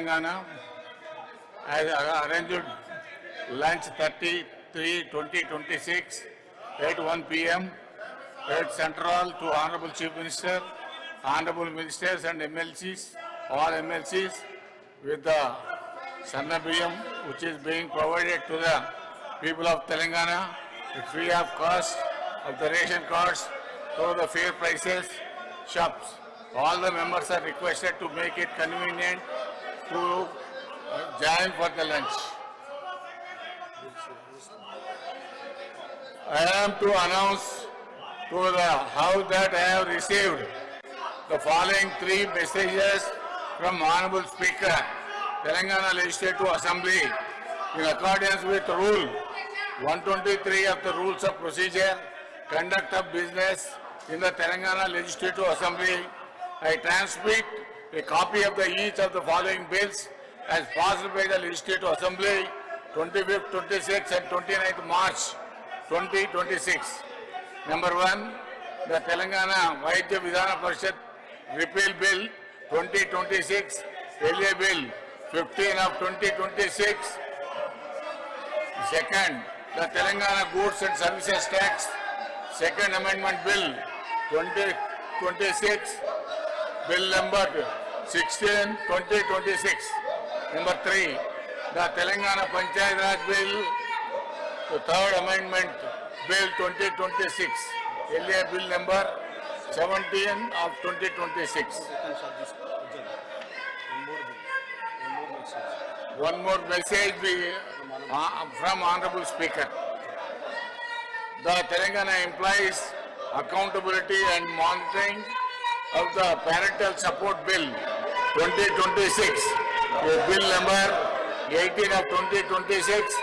Telangana has arranged lunch 33/20/26 at 1 p.m. at Central to Honorable Chief Minister, Honorable Ministers and MLCs, all MLCs with the Sannabiyam which is being provided to the people of Telangana free of cost of the ration cards through the fair prices shops. All the members are requested to make it convenient to join for the lunch. I am to announce to the House that I have received the following 3 messages from Honorable Speaker, Telangana Legislative Assembly, in accordance with Rule 123 of the Rules of Procedure, Conduct of Business in the Telangana Legislative Assembly. I transmit a copy of each of the following bills as passed by the Legislative Assembly 25th, 26th and 29th March 2026. Number 1, the Telangana Vaidya Vidhana Parishad Repeal Bill 2026, LA Bill 15 of 2026. Second, the Telangana Goods and Services Tax Second Amendment Bill 2026, Bill number 16, 2026. Number 3, the Telangana Panchayat Raj Bill, the Third Amendment Bill 2026, LA Bill number 17 of 2026. One more message from Honorable Speaker. The Telangana Employees Accountability and Monitoring of the Parental Support Bill 2026, Bill number 18 of 2026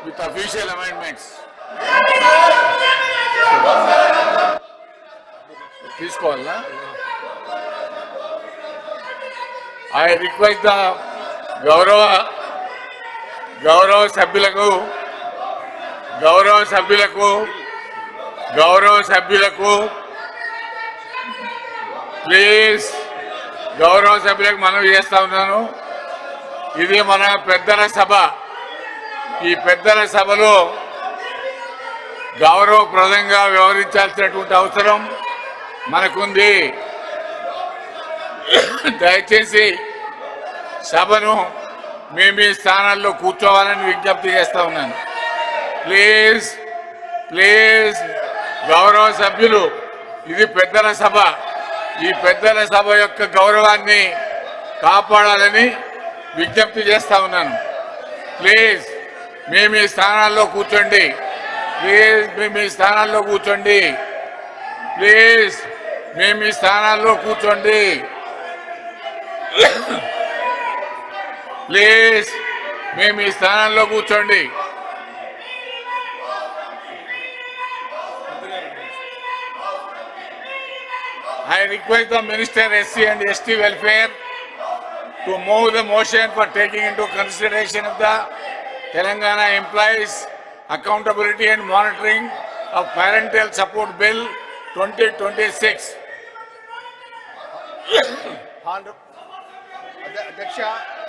with official amendments. Please call. I request the గౌరవ సభ్యులకు please గౌరవ సభ్యులకు మనవి చేస్తా ఉన్నాను. ఇది మన పెద్దల సభ. ఈ పెద్దల సభలో గౌరవప్రదంగా వ్యవహరించాల్సినటువంటి అవసరం మనకుంది. దయచేసి సభను మీ స్థానాల్లో కూర్చోవాలని విజ్ఞప్తి చేస్తా ఉన్నాను. ప్లీజ్ గౌరవ సభ్యులు, ఇది పెద్దల సభ. ఈ పెద్దల సభ యొక్క గౌరవాన్ని కాపాడాలని విజ్ఞప్తి చేస్తా ఉన్నాను. ప్లీజ్ మీ స్థానాల్లో కూర్చోండి. ప్లీజ్ మీ స్థానాల్లో కూర్చోండి. ప్లీజ్ మీ స్థానాల్లో కూర్చోండి. ప్లీజ్ మీ స్థానాల్లో కూర్చోండి. I request the Minister SC and ST Welfare to move the motion for taking into consideration of the Telangana Employees Accountability and Monitoring of Parental Support Bill 2026. Adyaksha.